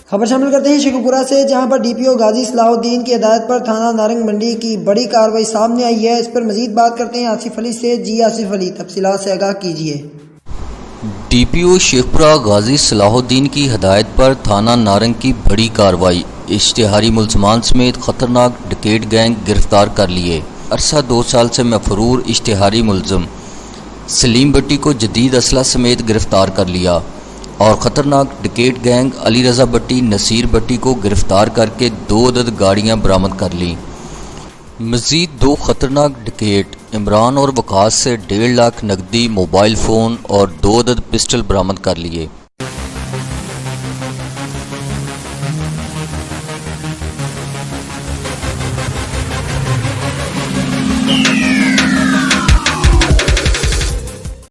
खबर शामिल करते हैं शेखुपुरा से, जहां पर डीपीओ गाजी सलाहुद्दीन की हिदायत पर थाना नारंग मंडी की बड़ी कार्रवाई सामने आई है। इस पर मजीद बात करते हैं आसिफ अली से। जी आसिफ अली, तफसीलात से आगाह कीजिए। डीपीओ शेखपुरा गाजी सलाहुद्दीन की हिदायत पर थाना नारंग की बड़ी कार्रवाई। इश्तिहारी मुलजमान समेत खतरनाक डकैत गैंग गिरफ्तार कर लिए। अरसा 2 साल से मफरूर इश्तिहारी मुलजम सलीम भट्टी को जदीद असला समेत गिरफ्तार कर लिया और ख़तरनाक डकैत गैंग अली रज़ा भट्टी नसीर भट्टी को गिरफ्तार करके 2 अदद गाड़ियाँ बरामद कर लीं। मज़ीद 2 ख़तरनाक डकैत इमरान और वकास से 1.5 लाख नकदी, मोबाइल फ़ोन और 2 अदद पिस्टल बरामद कर लिए।